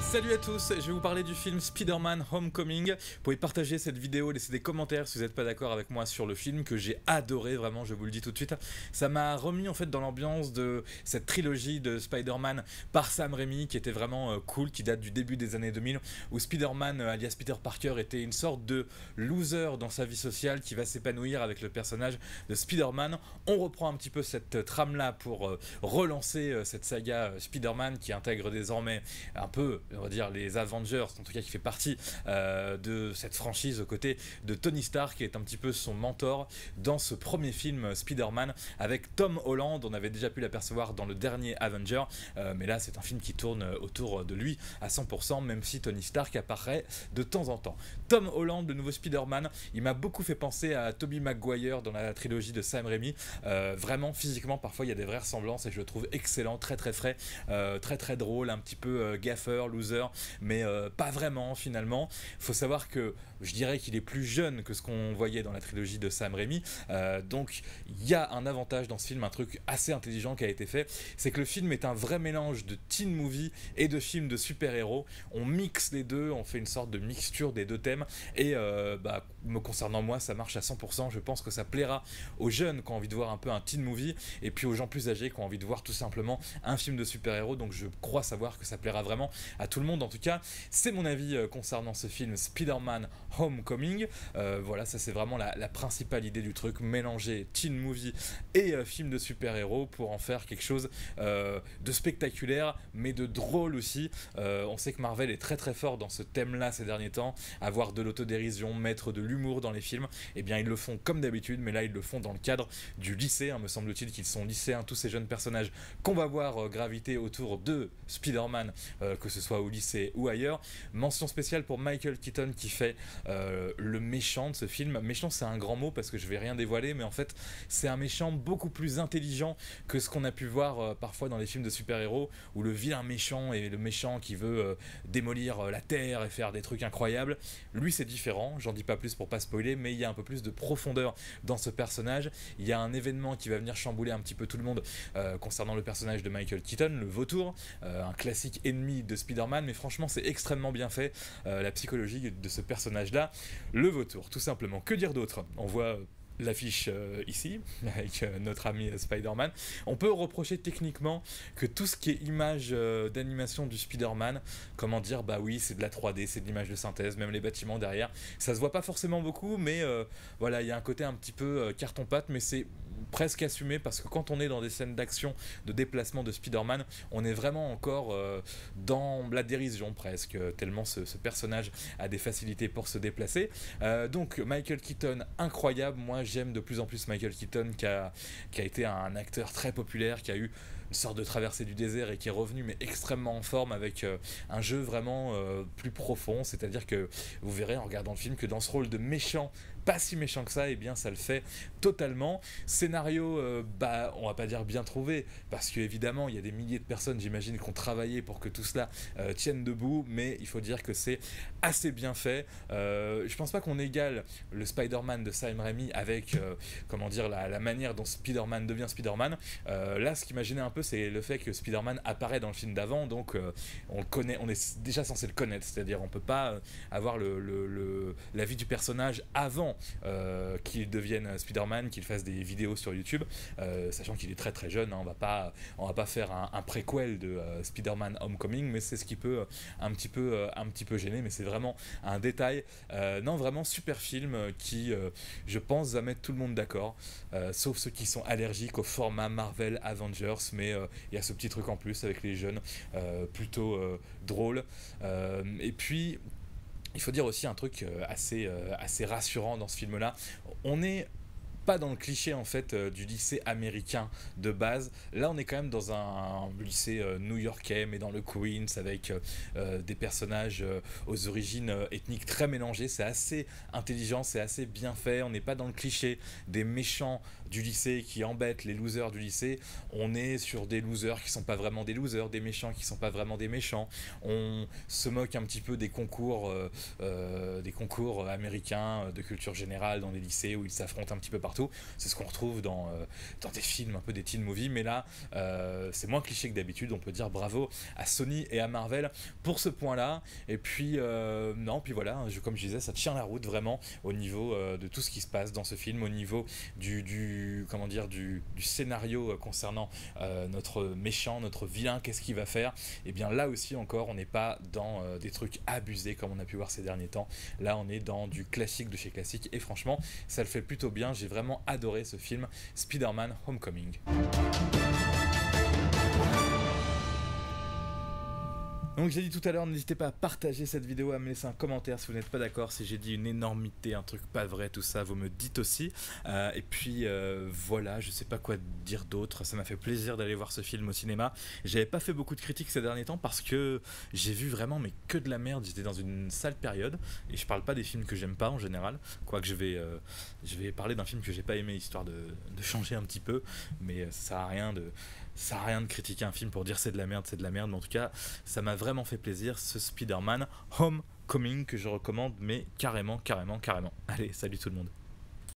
Salut à tous, je vais vous parler du film Spider-Man Homecoming. Vous pouvez partager cette vidéo, laisser des commentaires si vous n'êtes pas d'accord avec moi sur le film, que j'ai adoré, vraiment, je vous le dis tout de suite. Ça m'a remis en fait dans l'ambiance de cette trilogie de Spider-Man par Sam Raimi, qui était vraiment cool, qui date du début des années 2000, où Spider-Man, alias Peter Parker, était une sorte de loser dans sa vie sociale qui va s'épanouir avec le personnage de Spider-Man. On reprend un petit peu cette trame-là pour relancer cette saga Spider-Man qui intègre désormais un peu, on va dire, les Avengers, en tout cas qui fait partie de cette franchise aux côtés de Tony Stark, qui est un petit peu son mentor dans ce premier film Spider-Man avec Tom Holland. On avait déjà pu l'apercevoir dans le dernier Avenger, mais là c'est un film qui tourne autour de lui à 100%, même si Tony Stark apparaît de temps en temps. Tom Holland, le nouveau Spider-Man, il m'a beaucoup fait penser à Tobey Maguire dans la trilogie de Sam Raimi. Vraiment, physiquement, parfois il y a des vraies ressemblances et je le trouve excellent, très très frais, très très drôle, un petit peu gaffeur, loser, mais pas vraiment finalement. Faut savoir que je dirais qu'il est plus jeune que ce qu'on voyait dans la trilogie de Sam Raimi, donc il y a un avantage dans ce film, un truc assez intelligent qui a été fait, c'est que le film est un vrai mélange de teen movie et de film de super-héros. On mixe les deux, on fait une sorte de mixture des deux thèmes, et me concernant moi, ça marche à 100%. Je pense que ça plaira aux jeunes qui ont envie de voir un peu un teen movie, et puis aux gens plus âgés qui ont envie de voir tout simplement un film de super-héros. Donc je crois savoir que ça plaira vraiment à tout le monde. En tout cas, c'est mon avis concernant ce film Spider-Man Homecoming. Voilà, ça c'est vraiment la principale idée du truc, mélanger teen movie et film de super-héros pour en faire quelque chose de spectaculaire, mais de drôle aussi. On sait que Marvel est très très fort dans ce thème-là ces derniers temps, avoir de l'autodérision, mettre de l'humour dans les films. Et bien ils le font comme d'habitude, mais là ils le font dans le cadre du lycée, me semble-t-il qu'ils sont lycéens, tous ces jeunes personnages qu'on va voir graviter autour de Spider-Man, que ce soit au lycée ou ailleurs. Mention spéciale pour Michael Keaton qui fait le méchant de ce film. Méchant, c'est un grand mot parce que je vais rien dévoiler, mais en fait c'est un méchant beaucoup plus intelligent que ce qu'on a pu voir parfois dans les films de super-héros, où le vilain méchant est le méchant qui veut démolir la terre et faire des trucs incroyables. Lui c'est différent, j'en dis pas plus pour pas spoiler, mais il y a un peu plus de profondeur dans ce personnage. Il y a un événement qui va venir chambouler un petit peu tout le monde concernant le personnage de Michael Keaton, le vautour, un classique ennemi de Spider-Man, mais franchement c'est extrêmement bien fait, la psychologie de ce personnage là, le vautour tout simplement. Que dire d'autre? On voit l'affiche ici avec notre ami Spider-Man. On peut reprocher techniquement que tout ce qui est image d'animation du Spider-Man, comment dire, bah oui c'est de la 3D, c'est de l'image de synthèse, même les bâtiments derrière, ça se voit pas forcément beaucoup, mais voilà, il y a un côté un petit peu carton-pâte, mais c'est presque assumé parce que quand on est dans des scènes d'action, de déplacement de Spider-Man, on est vraiment encore dans la dérision presque, tellement ce personnage a des facilités pour se déplacer. Donc Michael Keaton, incroyable. Moi j'aime de plus en plus Michael Keaton qui a été un acteur très populaire, qui a eu une sorte de traversée du désert et qui est revenu mais extrêmement en forme avec un jeu vraiment plus profond. C'est-à-dire que vous verrez en regardant le film que dans ce rôle de méchant, pas si méchant que ça, et bien ça le fait totalement. Scénario, on va pas dire bien trouvé, parce qu'évidemment il y a des milliers de personnes, j'imagine, qui ont travaillé pour que tout cela tienne debout, mais il faut dire que c'est assez bien fait. Je pense pas qu'on égale le Spider-Man de Sam Raimi avec comment dire, la manière dont Spider-Man devient Spider-Man. Là ce qui m'a gêné un peu, c'est le fait que Spider-Man apparaît dans le film d'avant, donc on le connaît, on est déjà censé le connaître, c'est-à-dire on peut pas avoir la vie du personnage avant qu'il devienne Spider-Man, qu'il fasse des vidéos sur YouTube, sachant qu'il est très très jeune, on va pas faire un préquel de Spider-Man Homecoming, mais c'est ce qui peut un petit peu gêner, mais c'est vraiment un détail. Non, vraiment super film qui je pense va mettre tout le monde d'accord, sauf ceux qui sont allergiques au format Marvel Avengers, mais il y a ce petit truc en plus avec les jeunes, plutôt drôle. Et puis il faut dire aussi un truc assez rassurant dans ce film-là. On est pas dans le cliché en fait du lycée américain de base. Là on est quand même dans un lycée new-yorkais, mais dans le Queens, avec des personnages aux origines ethniques très mélangées. C'est assez intelligent, c'est assez bien fait. On n'est pas dans le cliché des méchants du lycée qui embête les losers du lycée. On est sur des losers qui sont pas vraiment des losers, des méchants qui sont pas vraiment des méchants. On se moque un petit peu des concours américains de culture générale dans les lycées où ils s'affrontent un petit peu partout. C'est ce qu'on retrouve dans des films un peu des teen movies, mais là c'est moins cliché que d'habitude. On peut dire bravo à Sony et à Marvel pour ce point-là. Et puis non, puis voilà, comme je disais, ça tient la route vraiment au niveau de tout ce qui se passe dans ce film, au niveau comment dire, du scénario concernant notre méchant, notre vilain, qu'est-ce qu'il va faire. Et bien là aussi encore, on n'est pas dans des trucs abusés comme on a pu voir ces derniers temps. Là, on est dans du classique de chez classique et franchement, ça le fait plutôt bien. J'ai vraiment adoré ce film, Spider-Man Homecoming. Donc j'ai dit tout à l'heure, n'hésitez pas à partager cette vidéo, à me laisser un commentaire si vous n'êtes pas d'accord, si j'ai dit une énormité, un truc pas vrai, tout ça, vous me dites aussi. Et puis voilà, je sais pas quoi dire d'autre, ça m'a fait plaisir d'aller voir ce film au cinéma. J'avais pas fait beaucoup de critiques ces derniers temps parce que j'ai vu vraiment mais que de la merde, j'étais dans une sale période, et je parle pas des films que j'aime pas en général, quoique je vais parler d'un film que j'ai pas aimé, histoire de changer un petit peu, mais ça sert à rien de critiquer un film pour dire c'est de la merde, mais en tout cas, ça m'a vraiment fait plaisir, ce Spider-Man Homecoming que je recommande, mais carrément. Allez, salut tout le monde.